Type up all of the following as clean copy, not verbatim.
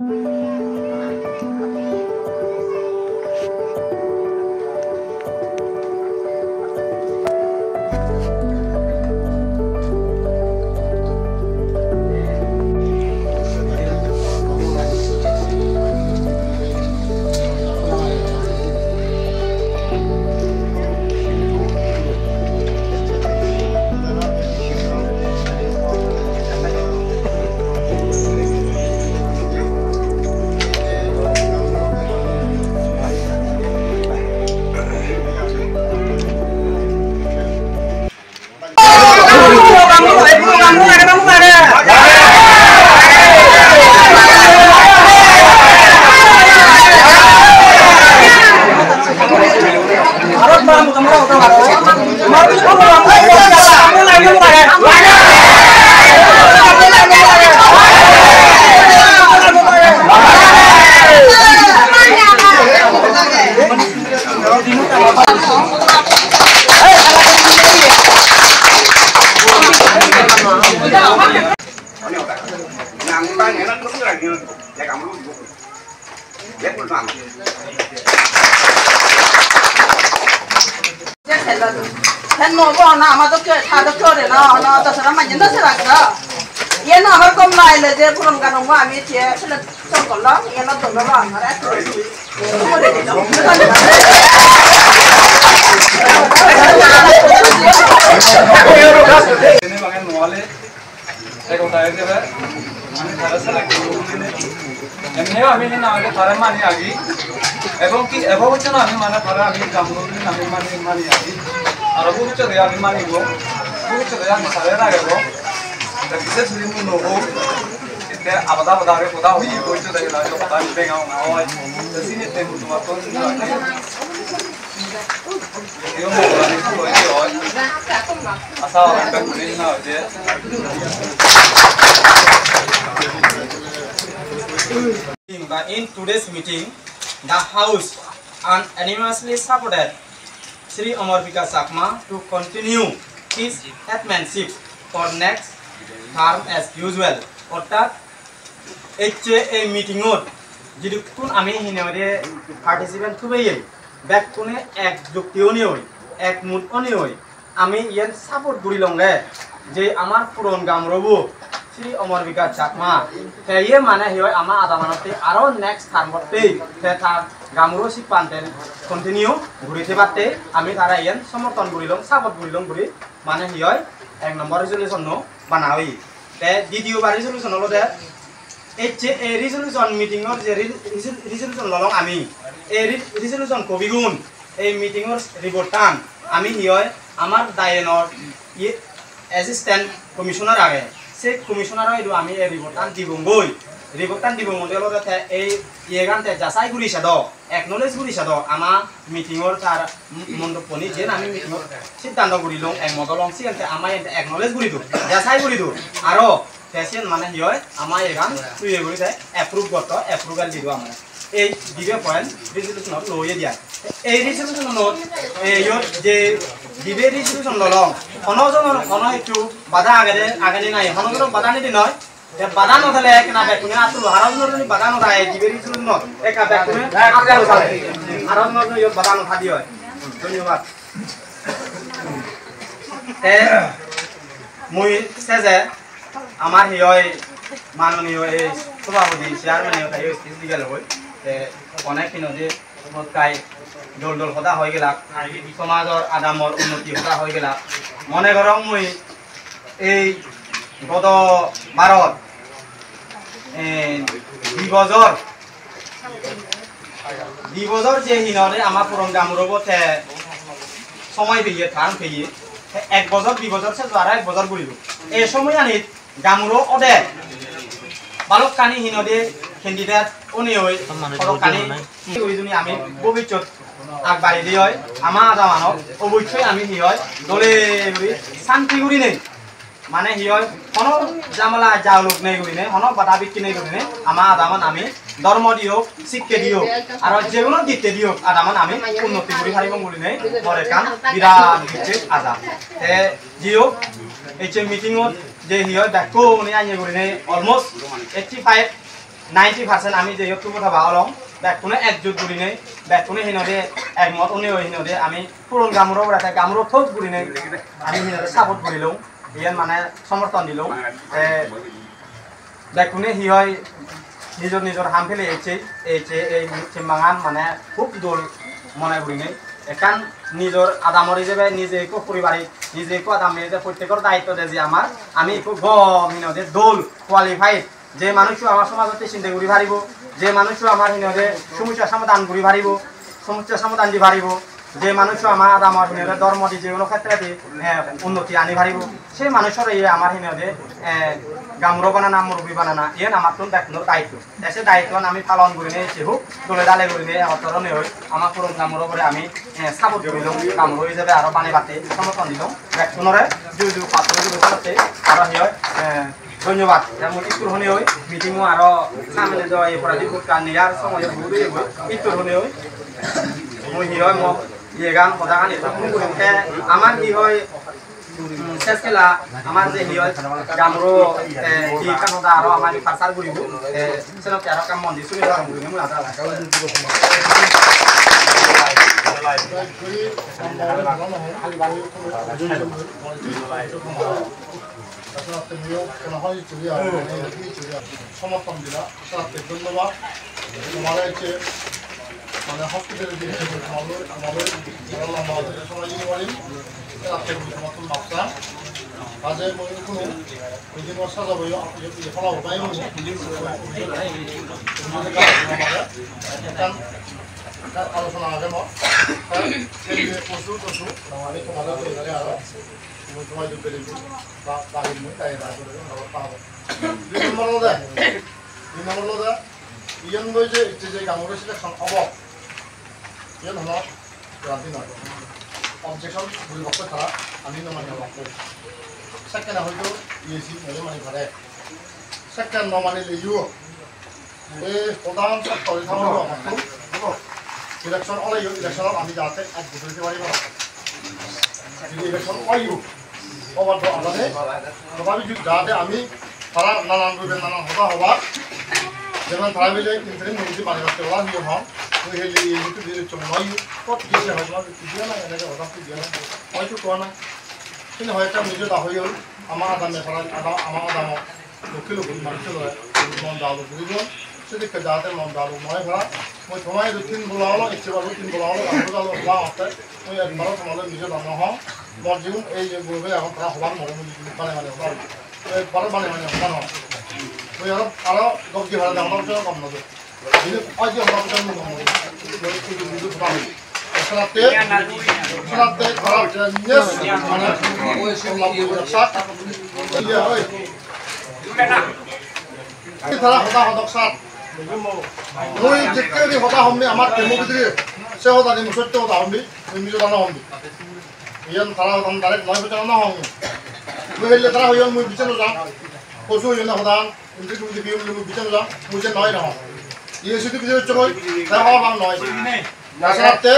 In today's meeting, the House unanimously supported Sri Amar Vikas Chakma to continue his headmanship for next term as usual. Orthat, HA meeting out. Jidukun ami hinode participant thubeil. Back kune ek juktioni hoy, ek mood oni hoy. Ami yen support guri longge. Je amar puron gamrobu. Sri Amar Vikas Chakma. Ye mana hiyo ama adamanote aro next term botte. Thar gamro si panten continue guri thebate. Ami thara yen समर्थन guri long support guri long guri. Mana hiyo ek number resolution no banawi. Te didiyo bar resolution lo de. A resolution meeting or resolution lolong ami. A resolution ko bigun. A meeting or reportan. Ami hiyo amar dayenor ye assistant commissioner age. Se commissioner hoy do ami reportan dibungoi. Reportan dibungon delo te yegan te jasai guri sado. Acknowledge guri sado ama meeting or tar mondo poni je ami meeting or siddhant guri long ek modolong si ante ama ente acknowledge guri do. Jasai guri do. Aro Fashion mana hiyo ama yegan tuye guri te approve goto approval dido ama. এই দিবে point resolution লয়ে দিয়া এই resolution note yo যে দিবে resolution ললং অনজন on একটু বাধা আগে নাই হনজন বাধা নি নয় যে বাধা নথলে কেনা বেকুনে আতুল হারাজননি বাধা নথায় দিবে রেজুলেশন নোট একা বেকুনে আগাল সালে হারাজননি yo বাধা নথা দিও ধন্যবাদ মুই সেজে আমার হিয় মাননীয় এই সভাপতি চেয়ারম্যান তাই স্পিচ দিগেল হই অনেক দিনতে কাই দল দল কথা হয়ে গেল সমাজের আদামর উন্নতি কথা হয়ে গেল মনে করম মুই এই গত ভারত দিবজর যে হিনরে আমার পুরন গামরবতে সময় পেয়ে ধান পেয়ে 1 বছর 2 বছর সে দ্বারা 1 বছর ঘুরিল এই সময় আনি গামুরো অদে বালক কানি হিনদে ক্যান্ডিডেট উনি হই বালক কানি ওইজনী আমি ভবিষ্যৎ আগবাড়ি দি হয় আমা আদা মানব অবশ্যই আমি হি হয় দলে শান্তি গুরি নেই মানে হি হয় কোন জামালা জাউলুক নেই গুরি নেই কোন বাধা বিক্রি নেই গুরি নেই আমা আদামান আমি ধর্ম দিও শিক্ষা দিও আর যেগুলো দিতে দিও আদামান আমি উন্নতি গুরি হারিব গুরি নেই পরে কান বিরাট দিচ্ছে আদা তে দিও এই যে মিটিংত যে হি হয় দেখো উনি আইনে গুরি নেই অলমোস্ট 85 90% আমি যে ইয়টো কথা বালং বেকুনে একজুট গুলি নেই বেকুনে হিনদে একমত উনি হিনদে আমি পুরন গামুরো বড়াতে গামুরো থোক গুলি নেই আমি হিনদে সাপোর্ট করিলং ইয়ান মানে সমর্থন দিলং বেকুনে হি হয় নিজর নিজর হাম ফেলে এই চিম্বাঙান মানে খুব দোল মনে করি নেই এখান নিজর আদামর হিসেবে নিজেকে পরিবারিক নিজেকে আদাম যে প্রত্যেকের দায়িত্ব দেয় যে আমার আমি খুব গম হিনদে দোল কোয়ালিফাইড যে মানুষ আমার সমাজতে চিন্তা করি পারিব যে মানুষ আমার হিনদে সমস্যা সমাধান করি পারিব সমস্যা সমাধান দি পারিব যে মানুষ আমার আদামর হিনদে ধর্ম দি যে কোনো ক্ষেত্রে উন্নতি আনি পারিব সেই মানুষের এই আমার হিনদে গামুরো বানানা মুরগি বানানা ইয়ে আমার তো দেখনোর দায়িত্ব এসে দায়িত্ব আমি পালন করি নিয়ে হোক দলে ডালে করি নিয়ে অতরণে হই আমার পুরো গামুরো করে আমি সাপোর্ট করিলাম গামুরো হিসেবে আরো পানি বাতে সমর্থন দিলাম দেখনোরে যুগ পাত্র যুগতে আরো হয় ধন্যবাদ যেমন একটু হনে হই মিটিংও আরো সামনে যাওয়া এই পড়ালি কান নিয়ার সময় বুড়ি হই একটু হনে হই মই হি হয় মোক ইয়ে গান কথা গান এটা শুরু করি আমার কি হয় শেষ খেলা আমার যে হি হয় গামরো কি কানদা আরো আমার পাসার করিব সেনকে আরো কাম মন্দির শুনি দাম করি মই আদা লাগা সমর্থন দিলা তাতে ধন্যবাদ তোমাদের হচ্ছে মানে হসপিটালে দিয়ে আমাদের সবাই বলেন তাতে সমর্থন মাত্রা আজে মই কোনো বিদিন বর্ষা যাবো ফলা উপায় আলোচনা আগে প্রচুর প্রচুর আমি তোমাদের তৈরি আরো সময় দিতে বা বাহির নয় তাই পাবো দুই নম্বর ইয়ান লৈ যে গামুৰি সিলেকশন হ'ব ইয়ান হল ৰাতি নয় অবজেকশন বুলি বক্তব্য থাকা আমি নমানি বক্তব্য সেকেন্ড হয়তো ইএসি মেলে মানি ধরে সেকেন্ড নমানি লিও এই প্রধান সরকারি থাকবে ইলেকশন অলাইও ইলেকশনত আমি যাতে এক বছর দিতে পারিব যদি ইলেকশন অলাইও অবাধ আলাদে তথাপি যাতে আমি তারা নানান রূপে নানান হতা হবা যেমন তারা মিলে ইন্টারিম কমিটি বানিয়ে রাখতে বলা নিয়ম হন ওই হেলি ইউনিট দিয়ে নয় কত কিছু হয়তো দিয়ে না এনেকে হঠাৎ দিয়ে না হয়তো কোয়া না কিন্তু হয়তো নিজে দা হয়ে আমার আদামে তারা আমার আদাম লক্ষ্মী লোক মানুষের মন দাও বুঝব সেদিকে যাতে মন দাও নয় ভরা মই সময় রুটিন বলা হলো ইচ্ছে বা রুটিন বলা হলো গালো বলা আছে মই একবারও তোমাদের নিজে দানো হম মর জীবন এই যে বলবে এখন তারা হবার মনে মানে মানে হবার একবারও মানে মানে হবার হয় ওই আরো গব্জি ভাড়া দাম কম নবে কিন্তু ওই যে হবার জন্য কম নবে সাথে সাথে খারাপ নিয়েস মানে ওই সব সাত ইয়া হয় তারা হতা হদক সাত মই যেতে হতা হমনি আমার কেমো ভিতরে সে হতা দিন সত্য হতা হমনি নিজে জানা হমনি ইয়ান তারা হতাম ডাইরেক্ট নয় বছর না হমনি মই হেলে তারা হইয়া মই বিচানো যাম কসু হইয়া হতাম ইন্দ্রিক মুদি বিয়ম মই বিচানো যাম মই যে নয় না ইয়ে শুধু বিচার চই তারা হওয়া বাং নয় নাসাতে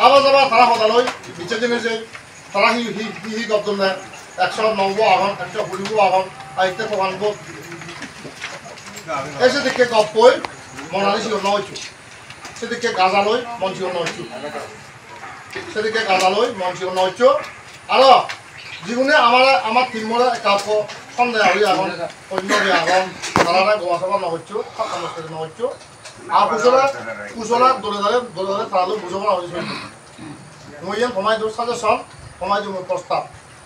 আবার যাবার তারা হতা লই বিচার দিনে যে তারা হি গবদম না 190 আগুন 120 আগুন আইতে প্রমাণ এসে দিকে গপ্পই মনালি ছিল নয়চু সেদিকে গাজালই মন ছিল নয়চু সেদিকে গাজালই মন ছিল নয়চু আর জীবনে আমার তিনমরা কাপ সন্দেহ হই এখন অন্য এখন তারা গোয়া সভা নহচ্ছু সমস্ত নহচ্ছু আর কুশলা দলে তারা বুঝব না হয়েছে মই ইয়ান সময় দিও সাজেশন সময় দিও প্রস্তাব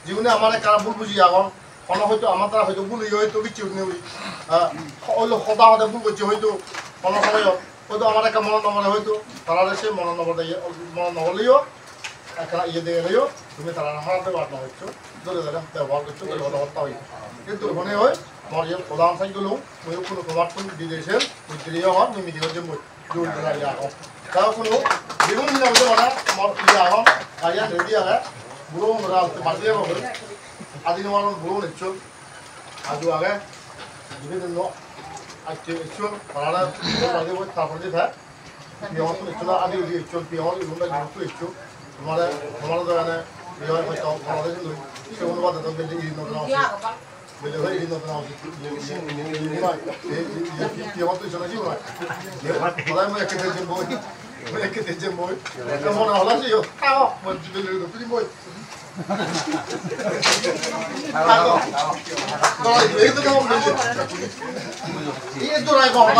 জীবনে আমার কারা ভুল বুঝি এখন কোনো হয়তো আমার দ্বারা হয়তো ভুল হয়তো কিছু নেই ওই সদা সদা ভুল করছে হয়তো কোনো সময় হয়তো আমার একটা মন নবলে হয়তো তারা সে মন নবলেও একটা ইয়ে দিয়ে গেলেও তুমি তারা হারাতে ব্যবহার না হচ্ছ ধরে ধরে ব্যবহার করছো ধরে কথাবার্তা হই কিন্তু মনে হয় আমার যে প্রধান সাইকেলও ওই কোনো প্রমাণ দিয়ে দিয়েছেন ওই দিলেও আমার তুমি মিটিংয়ের যে জোর দিলে আহম তাও কোনো বিভিন্ন দিন হতে পারে আমার ইয়ে আহম গাড়িয়া রেডি আগে বুড়ো বাড়ি দিয়ে হবে আদি নমার বুড়ো নিচ্ছ আজু আগে বিভিন্ন আজকে ইচ্ছু তারা বাড়ি বই তারপরে যে থাকে বিহন ইচ্ছু না আদি ইচ্ছু বিহন ইগুলো ইচ্ছু ইচ্ছু তোমাদের দোকানে বিহন হয়তো আমাদের কিন্তু সে অনুবাদ বেশি নতুন Belum lagi kita pernah ini dia waktu itu lagi lah. Kalau mau kita jemput, mau kita jemput. Kamu nak halas yo, kau mau beli itu jemput. Kalau itu kamu beli. Ini tu lagi kau